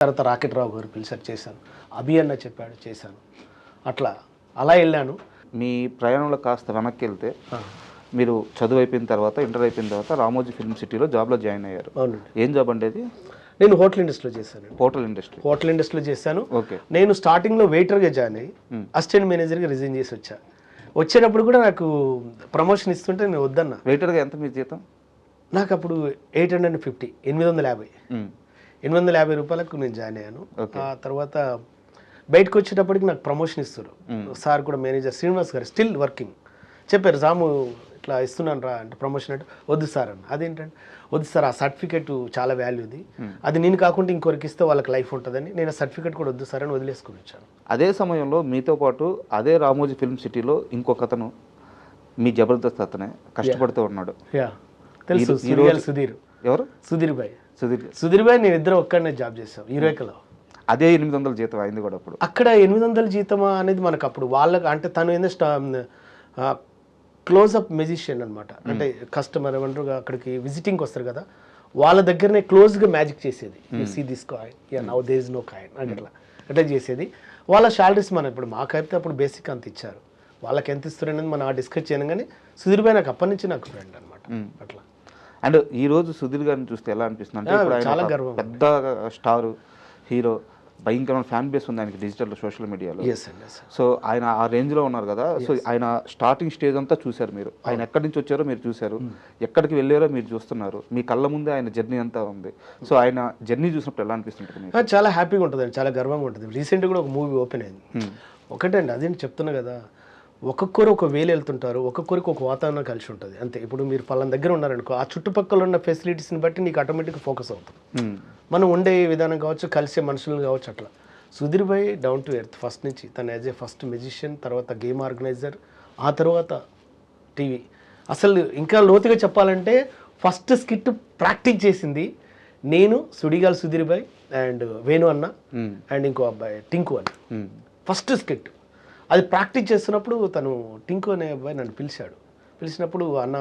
తర్వాత రాకెట్ రావు గారు పిలిచారు, చేశాను. అభి అన్న చెప్పాడు, చేశాను. అలా వెళ్ళాను. మీ ప్రయాణంలో కాస్త వెనక్కి వెళ్తే మీరు చదువు అయిపోయిన తర్వాత, ఇంటర్ అయిపోయిన తర్వాత రామోజీ ఫిల్మ్ సిటీలో జాబ్లో జాయిన్ అయ్యారు. అవునండి. ఏం జాబ్ అండి అది? నేను హోటల్ ఇండస్ట్రీలో చేశాను. హోటల్ ఇండస్ట్రీలో చేశాను. ఓకే. నేను స్టార్టింగ్లో వెయిటర్గా జాయిన్ అయ్యి అసిస్టెంట్ మేనేజర్గా రిజైన్ చేసి వచ్చేటప్పుడు కూడా నాకు ప్రమోషన్ ఇస్తుంటే నేను వద్దన్నా. వెయిటర్గా ఎంత మీ జీతం? నాకు అప్పుడు 850, 850 రూపాయలకు నేను జాయిన్ అయ్యాను. ఆ తర్వాత బయటకు వచ్చేటప్పటికి నాకు ప్రమోషన్ ఇస్తారు. సార్ కూడా మేనేజర్ శ్రీనివాస్ గారు స్టిల్ వర్కింగ్ చెప్పారు, రాము ఇట్లా ఇస్తున్నాను రా అంటే ప్రమోషన్ అంటే వద్దు సార్ అన్న. అదేంటంటే వద్దు సార్, ఆ సర్టిఫికేట్ చాలా వాల్యూది, అది నేను కాకుండా ఇంకొకరికి ఇస్తే వాళ్ళకి లైఫ్ ఉంటుందని నేను ఆ సర్టిఫికేట్ కూడా వద్దు సార్ అని వదిలేసుకుని వచ్చాను. అదే సమయంలో మీతో పాటు అదే రామోజీ ఫిల్మ్ సిటీలో ఇంకొక అతను మీ జబర్దస్త్ అతనే కష్టపడుతూ ఉన్నాడు. తెలుసు, సుధీర్. ఎవరు? సుధీర్ భాయ్. నేను ఇద్దరు ఒక్కడనే జాబ్ చేసాం యూరేకలో. అదే 800 జీతం అయింది కూడా అప్పుడు. అక్కడ 800 జీతమా అనేది మనకు అప్పుడు వాళ్ళకి అంటే తను ఏంటంటే క్లోజ్అప్ మెజిషియన్ అనమాట. అంటే కస్టమర్ ఏమంటారు అక్కడికి విజిటింగ్కి వస్తారు కదా, వాళ్ళ దగ్గరనే క్లోజ్గా మ్యాజిక్ చేసేది. You see this coin, now there is no coin అని అట్లా చేసేది. వాళ్ళ శాలరీస్ మనం ఇప్పుడు మాకైతే అప్పుడు బేసిక్ అంత ఇచ్చారు, వాళ్ళకి ఎంత ఇస్తారు అనేది మనం డిస్కస్ చేయను. కానీ సుధీర్ భాయ్ నాకు అప్పటి నుంచి నాకు ఫ్రెండ్ అనమాట. అట్లా. అండ్ ఈరోజు సుధీర్ గారిని చూస్తే ఎలా అనిపిస్తుంది అంటే చాలా గర్వం, పెద్ద స్టార్ హీరో, భయంకరమైన ఫ్యాన్ బేస్ ఉంది ఆయనకి డిజిటల్ సోషల్ మీడియాలో. సో ఆయన ఆ రేంజ్లో ఉన్నారు కదా. సో ఆయన స్టార్టింగ్ స్టేజ్ అంతా చూశారు మీరు, ఆయన ఎక్కడి నుంచి వచ్చారో మీరు చూశారు, ఎక్కడికి వెళ్ళారో మీరు చూస్తున్నారు, మీ కళ్ళ ముందే ఆయన జర్నీ అంతా ఉంది. సో ఆయన జర్నీ చూసినప్పుడు ఎలా అనిపిస్తుంటుంది? చాలా హ్యాపీగా ఉంటుంది అండి, చాలా గర్వంగా ఉంటుంది. రీసెంట్గా కూడా ఒక మూవీ ఓపెన్ అయింది. ఒకటండి అదేంటి చెప్తున్నా కదా, ఒక్కొక్కరు ఒక వేలు వెళ్తుంటారు, ఒక్కొక్కరికి ఒక వాతావరణం కలిసి ఉంటుంది అంతే. ఇప్పుడు మీరు పలానా దగ్గర ఉన్నారనుకో, ఆ చుట్టుపక్కల ఉన్న ఫెసిలిటీస్ని బట్టి నీకు ఆటోమేటిక్గా ఫోకస్ అవుతుంది. మనం ఉండే విధానం కావచ్చు, కలిసే మనుషులు కావచ్చు. అట్లా సుధీర్ భాయ్ డౌన్ టు ఎర్త్ ఫస్ట్ నుంచి. తను యాజ్ ఏ ఫస్ట్ మ్యూజిషియన్, తర్వాత గేమ్ ఆర్గనైజర్, ఆ తర్వాత టీవీ. అసలు ఇంకా లోతుగా చెప్పాలంటే ఫస్ట్ స్కిట్ ప్రాక్టీస్ చేసింది నేను, సుడిగాల్ సుధీర్ భాయ్ అండ్ వేణు అన్న అండ్ ఇంకో అబ్బాయి టింకు అని. ఫస్ట్ స్కిట్ అది ప్రాక్టీస్ చేస్తున్నప్పుడు తను టింకు అనే అబ్బాయి నన్ను పిలిచినప్పుడు అన్న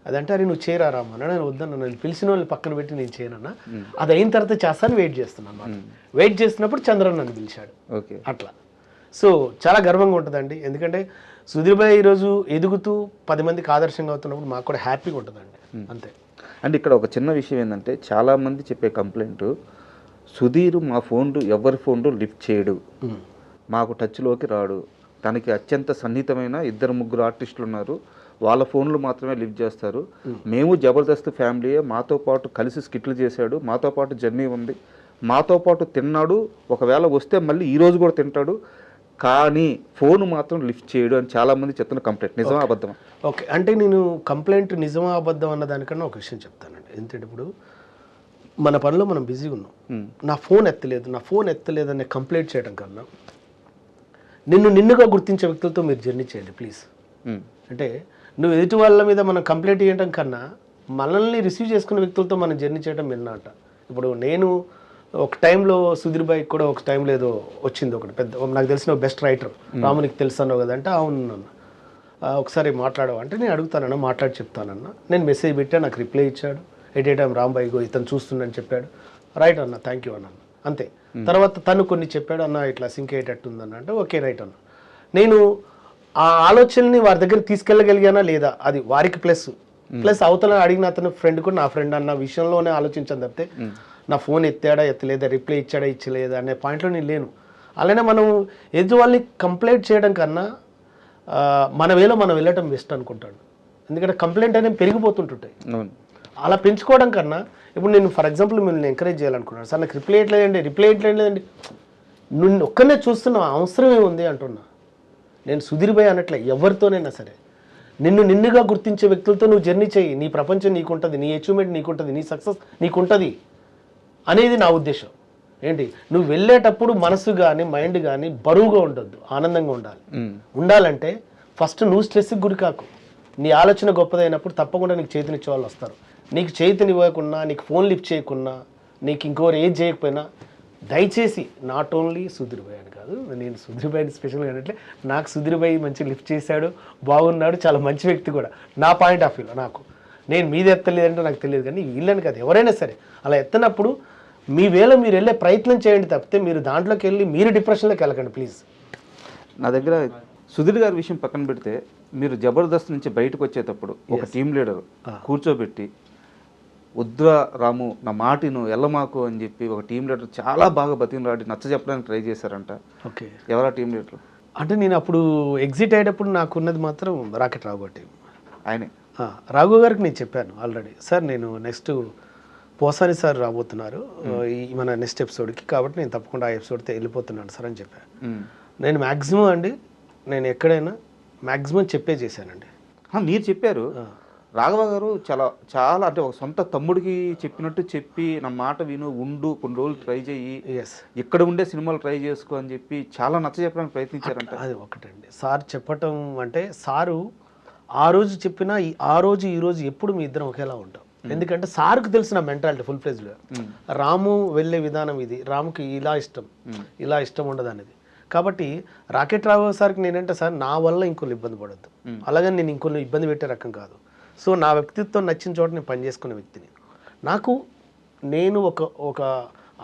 అదంటే అరే నువ్వు చేయరా రామా, నేను వద్దన్న, నన్ను పిలిచిన వాళ్ళని పక్కన పెట్టి నేను చేయనన్నా, అది అయిన తర్వాత చేస్తాను వెయిట్ చేస్తున్నాను అన్నమాట. వెయిట్ చేస్తున్నప్పుడు చంద్రన్ నన్ను పిలిచాడు. అట్లా. సో చాలా గర్వంగా ఉంటుందండి, ఎందుకంటే సుధీర్ భాయ్ ఈరోజు ఎదుగుతూ 10 మందికి ఆదర్శంగా అవుతున్నప్పుడు మాకు కూడా హ్యాపీగా ఉంటుందండి అంతే. అండ్ ఇక్కడ ఒక చిన్న విషయం ఏంటంటే, చాలామంది చెప్పే కంప్లైంట్, సుధీర్ మా ఫోన్లు ఎవరి ఫోన్లు లిఫ్ట్ చేయడు, మాకు టచ్లోకి రాడు, తనకి అత్యంత సన్నిహితమైన 2-3 ఆర్టిస్టులు ఉన్నారు, వాళ్ళ ఫోన్లు మాత్రమే లిఫ్ట్ చేస్తారు, మేము జబర్దస్త్ ఫ్యామిలీయే, మాతో పాటు కలిసి స్కిట్లు చేశాడు, మాతో పాటు జర్నీ ఉంది, మాతో పాటు తిన్నాడు, ఒకవేళ వస్తే మళ్ళీ ఈరోజు కూడా తింటాడు, కానీ ఫోన్ మాత్రం లిఫ్ట్ చేయడు అని చాలామంది చెప్తున్న కంప్లైంట్. నిజమా అబద్ధమా? ఓకే, అంటే నేను కంప్లైంట్ నిజమా అబద్ధం అన్న దానికన్నా ఒక విషయం చెప్తానండి. ఎందుకంటే ఇప్పుడు మన పనిలో మనం బిజీగా ఉన్నాం, నా ఫోన్ ఎత్తలేదు అనే కంప్లైంట్ చేయడం కన్నా నిన్నుగా గుర్తించే వ్యక్తులతో మీరు జర్నీ చేయండి ప్లీజ్. అంటే నువ్వు ఎదుటి వాళ్ళ మీద మనం కంప్లైంట్ చేయడం కన్నా మనల్ని రిసీవ్ చేసుకునే వ్యక్తులతో మనం జర్నీ చేయడం విన్నాట. ఇప్పుడు నేను ఒక టైంలో సుధీర్ భాయ్ కూడా ఒక టైంలో ఏదో వచ్చింది ఒకటి పెద్ద, నాకు తెలిసిన బెస్ట్ రైటర్ రామునికి తెలుసు అన్నావు కదా అంటే అవును ఒకసారి మాట్లాడవు అంటే నేను అడుగుతానన్నా, మాట్లాడి చెప్తానన్నా. నేను మెసేజ్ పెట్టా, నాకు రిప్లై ఇచ్చాడు, at a time Rambai go ఇతను చూస్తుందని చెప్పాడు, రైట్ అన్న థ్యాంక్ యూ అన్న అంతే. తర్వాత తను కొన్ని చెప్పాడు, అన్న ఇట్లా సింక్ అయ్యేటట్టుందన్న అంటే ఓకే రైట్ అన్న. నేను ఆ ఆలోచనని వారి దగ్గర తీసుకెళ్ళగలిగానా లేదా అది వారికి ప్లస్ అవతల అడిగిన అతను ఫ్రెండ్ కూడా నా ఫ్రెండ్ అన్న విషయంలోనే ఆలోచించాను తప్పితే నా ఫోన్ ఎత్తాడా ఎత్తలేదా, రిప్లై ఇచ్చాడా ఇచ్చలేదా అనే పాయింట్లో నేను లేను. అలానే మనం ఎదుటి వాళ్ళని కంప్లైంట్ చేయడం కన్నా మన వేలో మనం వెళ్ళటం బెస్ట్ అనుకుంటాడు. ఎందుకంటే కంప్లైంట్ అనేవి పెరిగిపోతుంటుంటాయి, అలా పెంచుకోవడం కన్నా ఇప్పుడు నేను ఫర్ ఎగ్జాంపుల్ మిమ్మల్ని ఎంకరేజ్ చేయాలనుకున్నాను, సార్ నాకు రిప్లై ఎట్లేదండి నువ్వు ఒక్కనే చూస్తున్నా అవసరం ఏముంది అంటున్నా. నేను సుధీర్ భాయ్ అనట్లే, ఎవరితోనైనా సరే నిన్నుగా గుర్తించే వ్యక్తులతో నువ్వు జర్నీ చేయి, నీ ప్రపంచం నీకుంటుంది, నీ అచీవ్మెంట్ నీకుంటుంది, నీ సక్సెస్ నీకుంటుంది అనేది నా ఉద్దేశం. ఏంటి నువ్వు వెళ్ళేటప్పుడు మనసు కానీ మైండ్ కానీ బరువుగా ఉండొద్దు, ఆనందంగా ఉండాలంటే ఫస్ట్ నువ్వు స్ట్రెస్కి గురి కాకు. నీ ఆలోచన గొప్పదైనప్పుడు తప్పకుండా నీకు చేతినిచ్చే వాళ్ళు వస్తారు. నీకు చేతినివ్వకున్నా, నీకు ఫోన్ లిఫ్ట్ చేయకున్నా, నీకు ఇంకోరు ఏది చేయకపోయినా దయచేసి నాట్ ఓన్లీ సుధీర్ భాయ్ అని కాదు, నేను సుధీర్ భాయ్ని స్పెషల్గా అంటే నాకు సుధీర్ భాయ్ మంచి లిఫ్ట్ చేశాడు, బాగున్నాడు, చాలా మంచి వ్యక్తి కూడా నా పాయింట్ ఆఫ్ వ్యూలో. నాకు నేను మీద ఎత్తలేదంటే నాకు తెలియదు, కానీ వీళ్ళని కాదు ఎవరైనా సరే అలా ఎత్తనప్పుడు మీ వేలో మీరు వెళ్ళే ప్రయత్నం చేయండి తప్పితే మీరు దాంట్లోకి వెళ్ళి మీరు డిప్రెషన్లోకి వెళ్ళకండి ప్లీజ్. నా దగ్గర సుధీర్ గారి విషయం పక్కన పెడితే మీరు జబర్దస్త్ నుంచి బయటకు వచ్చేటప్పుడు ఒక టీం లీడర్ కూర్చోబెట్టి వద్దురా రాము నా మాటిను ఎల్లమాకు అని చెప్పి ఒక టీం లీడర్ చాలా బాగా బతికినలాడి నచ్చ చెప్పడానికి ట్రై చేశారంట. ఓకే, ఎవరా టీం లీడర్? అంటే నేను అప్పుడు ఎగ్జిట్ అయ్యేటప్పుడు నాకున్నది మాత్రం రాకెట్ రాఘవ టీం. ఆయనే రాఘవ గారికి నేను చెప్పాను ఆల్రెడీ, సార్ నేను నెక్స్ట్ పోసాని సార్ రాబోతున్నారు మన నెక్స్ట్ ఎపిసోడ్కి, కాబట్టి నేను తప్పకుండా ఆ ఎపిసోడ్తో వెళ్ళిపోతున్నాను సార్ అని చెప్పాను. నేను మ్యాక్సిమం అండి, నేను ఎక్కడైనా మ్యాక్సిమం చెప్పే చేశానండి. మీరు చెప్పారు. రాఘవ గారు చాలా చాలా అంటే ఒక సొంత తమ్ముడికి చెప్పినట్టు చెప్పి నా మాట విను, ఉండు, కొన్ని రోజులు ట్రై చేయి, ఇక్కడ ఉండే సినిమాలు ట్రై చేసుకో అని చెప్పి చాలా నచ్చ చెప్పడానికి ప్రయత్నించారంట. అది ఒకటండి సార్ చెప్పటం అంటే, సారు ఆ రోజు చెప్పినా ఆ రోజు ఈ రోజు ఎప్పుడు మీ ఇద్దరం ఒకేలా ఉంటాం. ఎందుకంటే సార్కు తెలిసిన మెంటాలిటీ ఫుల్ ఫ్లెజ్డ్గా, రాము వెళ్ళే విధానం ఇది, రాముకి ఇలా ఇష్టం ఉండదు అనేది. కాబట్టి రాకెట్ రాఘవ సార్కి నేనంటే, సార్ నా వల్ల ఇంకొన్ని ఇబ్బంది పడద్దు, అలాగని నేను ఇంకొన్ని ఇబ్బంది పెట్టే రకం కాదు. సో నా వ్యక్తిత్వం నచ్చిన చోట నేను పనిచేసుకునే వ్యక్తిని. నేను ఒక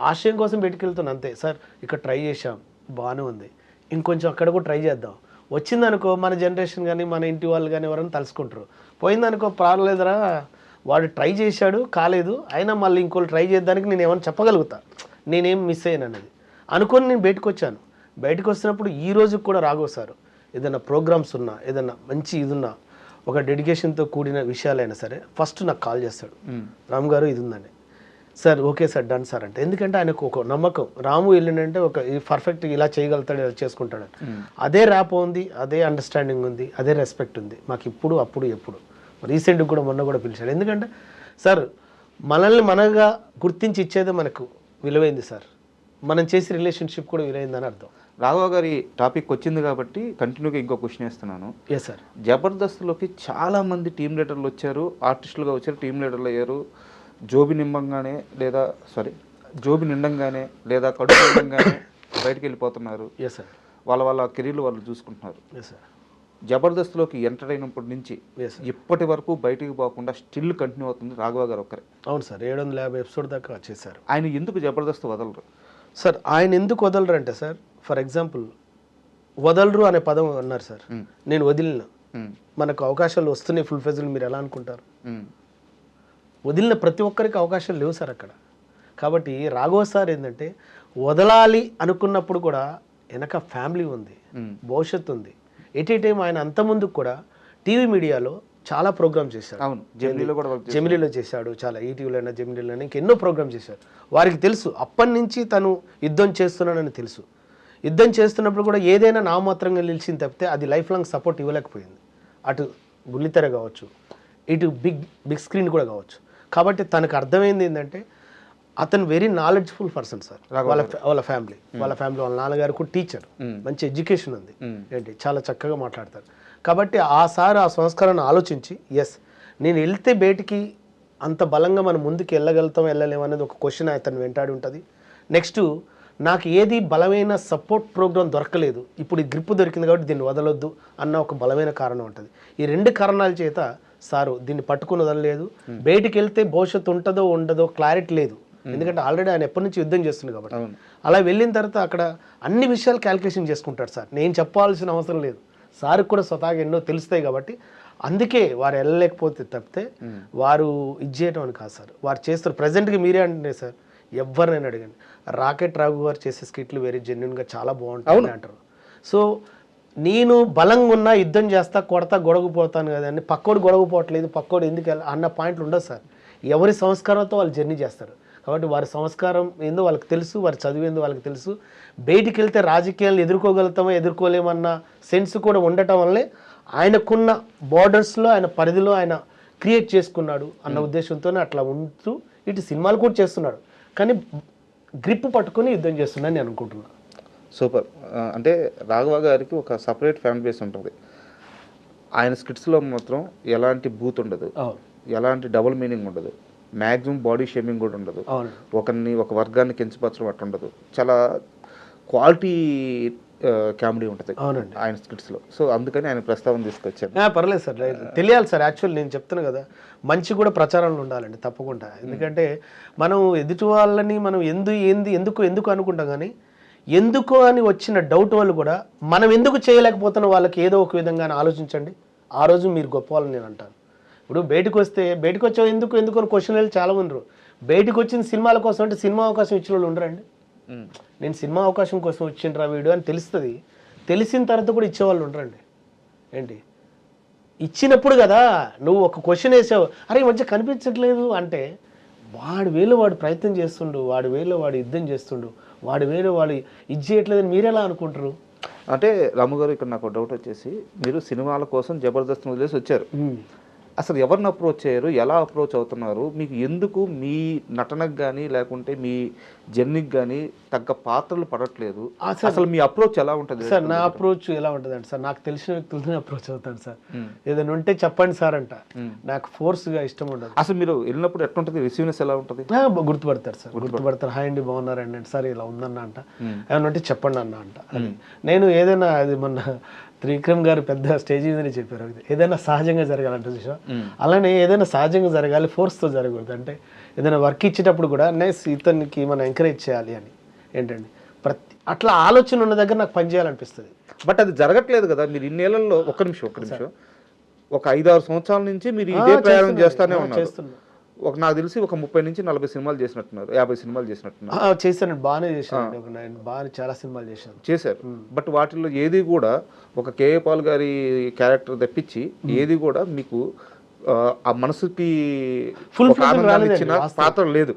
ఆశయం కోసం పెట్టుకెళ్తాను అంతే. సార్ ఇక్కడ ట్రై చేశాం బాగానే ఉంది, ఇంకొంచెం అక్కడ కూడా ట్రై చేద్దాం, వచ్చిందనుకో మన జనరేషన్ కానీ మన ఇంటి వాళ్ళు కానీ ఎవరైనా తలుసుకుంటారు, పోయిందనుకో పర్వాలేదురా వాడు ట్రై చేశాడు కాలేదు, అయినా మళ్ళీ ఇంకోళ్ళు ట్రై చేద్దానికి నేను ఏమైనా చెప్పగలుగుతా, నేనేం మిస్ అయ్యాను అనేది అనుకొని నేను బయటకు వచ్చాను. బయటకు వచ్చినప్పుడు ఈ రోజుకి కూడా రాఘవ సార్ ఏదైనా ప్రోగ్రామ్స్ ఉన్నా, ఏదైనా మంచి ఇది ఉన్నా, ఒక డెడికేషన్తో కూడిన విషయాలైనా సరే ఫస్ట్ నాకు కాల్ చేస్తాడు, రాము గారు ఇది ఉందండి sir, okay sir done sir అంటే. ఎందుకంటే ఆయనకు ఒక నమ్మకం, రాము వెళ్ళిందంటే ఒక పర్ఫెక్ట్ ఇలా చేయగలుగుతాడు, ఇలా చేసుకుంటాడు, అదే ర్యాప్ ఉంది, అదే అండర్స్టాండింగ్ ఉంది, అదే రెస్పెక్ట్ ఉంది మాకు ఇప్పుడు అప్పుడు ఎప్పుడు. రీసెంట్గా కూడా మొన్న కూడా పిలిచాడు. ఎందుకంటే సార్ మనల్ని మనగా గుర్తించి ఇచ్చేదే మనకు విలువైంది సార్, మనం చేసే రిలేషన్షిప్ కూడా విలువైందని అర్థం. రాఘవ గారి టాపిక్ వచ్చింది కాబట్టి కంటిన్యూగా ఇంకో క్వశ్చన్ వేస్తున్నాను. Yes sir. జబర్దస్త్లోకి చాలామంది టీం లీడర్లు వచ్చారు, ఆర్టిస్టులుగా వచ్చారు, టీం లీడర్లు అయ్యారు. జోబి నిండంగానే లేదా కడుపు నిండంగానే బయటకు వెళ్ళిపోతున్నారు. Yes sir. వాళ్ళ కెరీర్లు వాళ్ళు చూసుకుంటున్నారు. Yes sir. జబర్దస్త్లోకి ఎంటర్ అయినప్పటి నుంచి ఇప్పటి వరకు బయటికి పోకుండా స్టిల్ కంటిన్యూ అవుతుంది రాఘవ గారు ఒక్కరే. అవును సార్, 750 ఎపిసోడ్ దాకా చేశారు. ఆయన ఎందుకు జబర్దస్త్ వదలరు సార్? ఆయన ఎందుకు వదలరు అంటే సార్, ఫర్ ఎగ్జాంపుల్ వదలరు అనే పదం అన్నారు సార్, నేను వదిలిన, మనకు అవకాశాలు వస్తున్నాయి ఫుల్ ఫెజ్లు, మీరు ఎలా అనుకుంటారు? వదిలిన ప్రతి ఒక్కరికి అవకాశాలు లేవు సార్ అక్కడ. కాబట్టి రాఘవ సార్ ఏంటంటే వదలాలి అనుకున్నప్పుడు కూడా వెనక ఫ్యామిలీ ఉంది, భవిష్యత్తు ఉంది. ఎట్ ఏ టైం ఆయన అంత ముందుకు కూడా టీవీ మీడియాలో చాలా ప్రోగ్రామ్ చేశాడు. అవును, జెమిలీలో చేశాడు, చాలా ఈటీవీలో అయినా జెమిలీలో అయినా ఇంకెన్నో ప్రోగ్రామ్ చేశాడు. వారికి తెలుసు అప్పటి నుంచి తను యుద్ధం చేస్తున్నానని తెలుసు. యుద్ధం చేస్తున్నప్పుడు కూడా ఏదైనా నామాత్రంగా నిలిచింది తప్పితే అది లైఫ్ లాంగ్ సపోర్ట్ ఇవ్వలేకపోయింది, అటు బుల్లితెర కావచ్చు, ఇటు బిగ్ స్క్రీన్ కూడా కావచ్చు. కాబట్టి తనకు అర్థమైంది ఏంటంటే అతను వెరీ నాలెడ్జ్ఫుల్ పర్సన్ సార్. వాళ్ళ ఫ్యామిలీ వాళ్ళ నాన్నగారు కూడా టీచర్, మంచి ఎడ్యుకేషన్ ఉంది, ఏంటి చాలా చక్కగా మాట్లాడతారు. కాబట్టి ఆ సార్ ఆ సంస్కారాన్ని ఆలోచించి, ఎస్ నేను వెళ్తే బయటికి అంత బలంగా మనం ముందుకు వెళ్ళలేము అనేది ఒక క్వశ్చన్ అతను వెంటాడి ఉంటుంది. నెక్స్ట్ నాకు ఏది బలమైన సపోర్ట్ ప్రోగ్రామ్ దొరకలేదు, ఇప్పుడు ఈ గ్రిప్ దొరికింది కాబట్టి దీన్ని వదలొద్దు అన్న ఒక బలమైన కారణం ఉంటుంది. ఈ రెండు కారణాల చేత సారు దీన్ని పట్టుకుని వదలలేదు. బయటికి వెళ్తే భవిష్యత్తు ఉంటుందో ఉండదో క్లారిటీ లేదు, ఎందుకంటే ఆల్రెడీ ఆయన ఎప్పటి నుంచి యుద్ధం చేస్తుంది కాబట్టి. అలా వెళ్ళిన తర్వాత అక్కడ అన్ని విషయాలు క్యాల్కులేషన్ చేసుకుంటాడు సార్, నేను చెప్పాల్సిన అవసరం లేదు, సార్కి కూడా స్వతహాగా ఎన్నో తెలుస్తాయి. కాబట్టి అందుకే వారు వెళ్ళలేకపోతే తప్పితే వారు ఇది చేయటం అని కాదు సార్, వారు చేస్తారు. ప్రజెంట్గా మీరే అంటే సార్, ఎవరినైనా అడగండి, రాకెట్ రాఘు గారు చేసే స్కిట్లు వెరీ జెన్యున్గా చాలా బాగుంటాయి అంటారు. సో నేను బలంగా ఉన్నా యుద్ధం చేస్తా కొడతా గొడవపోతాను కదండి, పక్కోడు గొడవపోవట్లేదు, పక్కోడు ఎందుకు అన్న పాయింట్లు ఉండదు సార్. ఎవరి సంస్కారంతో వాళ్ళు జర్నీ చేస్తారు. కాబట్టి వారి సంస్కారం ఏందో వాళ్ళకి తెలుసు, వారి చదివేందో వాళ్ళకి తెలుసు. బయటికి వెళ్తే రాజకీయాలను ఎదుర్కోగలుగుతామో ఎదుర్కోలేమన్న సెన్స్ కూడా ఉండటం వల్లే ఆయనకున్న బార్డర్స్లో ఆయన పరిధిలో ఆయన క్రియేట్ చేసుకున్నాడు అన్న ఉద్దేశంతోనే అట్లా ఉంటూ ఇటు సినిమాలు కూడా చేస్తున్నాడు, కానీ గ్రిప్ పట్టుకొని యుద్ధం చేస్తున్నాను నేను అనుకుంటున్నాను. సూపర్. అంటే రాఘవ గారికి ఒక సపరేట్ ఫ్యాన్ బేస్ ఉంటుంది. ఆయన స్కిట్స్లో మాత్రం ఎలాంటి బూత్ ఉండదు, ఎలాంటి డబుల్ మీనింగ్ ఉండదు, మ్యాక్సిమం బాడీ షేమింగ్ కూడా ఉండదు, ఒక వర్గాన్ని కించపరచడం అట్లా ఉండదు. చాలా క్వాలిటీ కామెడీ ఉంటుంది అవునండి. ఆయన స్కిట్స్లో. సో అందుకని ఆయన ప్రస్తావన తీసుకొచ్చాను. పర్లేదు సార్, తెలియాలి సార్. యాక్చువల్ నేను చెప్తాను కదా, మంచి కూడా ప్రచారంలో ఉండాలండి తప్పకుండా. ఎందుకంటే మనం ఎదుటి వాళ్ళని మనం ఎందుకు అనుకుంటాం, కానీ ఎందుకు అని వచ్చిన డౌట్ వాళ్ళు కూడా మనం ఎందుకు చేయలేకపోతున్న వాళ్ళకి ఏదో ఒక విధంగా ఆలోచించండి. ఆ రోజు మీరు గొప్ప వాళ్ళని నేను అంటాను. ఇప్పుడు బయటకు వచ్చావు ఎందుకు అని క్వశ్చన్ వాళ్ళు చాలా ఉండరు. బయటకు వచ్చిన సినిమాల కోసం అంటే సినిమా అవకాశం ఇచ్చిన వాళ్ళు ఉండరండి. నేను సినిమా అవకాశం కోసం వచ్చిండ్రా వీడియో అని తెలుస్తుంది, తెలిసిన తర్వాత కూడా ఇచ్చేవాళ్ళు ఉండరండి. ఏంటి ఇచ్చినప్పుడు కదా నువ్వు ఒక క్వశ్చన్ వేసావు, అరే ఈ మధ్య కనిపించట్లేదు అంటే వాడి వేలో వాడు ప్రయత్నం చేస్తుండు, వాడి వేలో వాడు యుద్ధం చేస్తుండు, వాడి వేలో వాడు ఇది చేయట్లేదని మీరెలా అనుకుంటారు? అంటే రాము గారు, ఇక్కడ నాకు డౌట్ వచ్చేసి, మీరు సినిమాల కోసం జబర్దస్త్ వదిలేసి వచ్చారు. అసలు ఎవరిని అప్రోచ్ అయ్యారు, ఎలా అప్రోచ్ అవుతున్నారు, మీకు ఎందుకు మీ నటనకు కానీ లేకుంటే మీ జర్నీకి కానీ తగ్గ పాత్రలు పడట్లేదు, అసలు మీ అప్రోచ్ ఎలా ఉంటుంది? సార్ నా అప్రోచ్ ఎలా ఉంటుంది అంటే సార్, నాకు తెలిసిన వ్యక్తులతో అప్రోచ్ అవుతాను సార్. ఏదైనా ఉంటే చెప్పండి సార్ అంట, నాకు ఫోర్స్గా ఇష్టం ఉండదు. అసలు మీరు వెళ్ళినప్పుడు ఎట్లుంటుంది, రిసీవ్నెస్ ఎలా ఉంటుంది? గుర్తుపడతారు సార్, గుర్తుపడతారు. హాయ్ అండి బాగున్నారండి అంటే, సార్ ఇలా ఉందన్న అంట, ఏమన్నా ఉంటే చెప్పండి అన్న అంట. నేను ఏదైనా, అది మొన్న త్రివిక్రమ్ గారు పెద్ద స్టేజ్ మీదనే చెప్పారు, ఏదైనా సహజంగా జరగాలంటే చూసా, అలానే ఏదైనా సహజంగా జరగాలి, ఫోర్స్తో జరగకూడదు. అంటే ఏదైనా వర్క్ ఇచ్చేటప్పుడు కూడా ఇతనికి మనం ఎంకరేజ్ చేయాలి అని ఏంటండి, అట్లా ఆలోచన ఉన్న దగ్గర నాకు పని చేయాలనిపిస్తుంది. బట్ అది జరగట్లేదు కదా. మీరు ఇన్నేళ్లలో ఒక్క నిమిషం ఒక 5-6 సంవత్సరాల నుంచి మీరు ఇదే ప్రయాణం చేస్తానే ఉన్నారు. నాకు తెలిసి ఒక 30 నుంచి 40 సినిమాలు చేసినట్టున్నారు, 50 సినిమాలు చేసినట్టున్నారు. చేశాను, బాగానే చేశాను, బాగా చాలా సినిమాలు చేశారు. బట్ వాటిల్లో ఏది కూడా ఒక కేఏ పాల్ గారి క్యారెక్టర్ తప్పించి ఏది కూడా మీకు ఆ మనసుకి ఫుల్ ఆనందాన్ని ఇచ్చిన పాత్ర లేదు.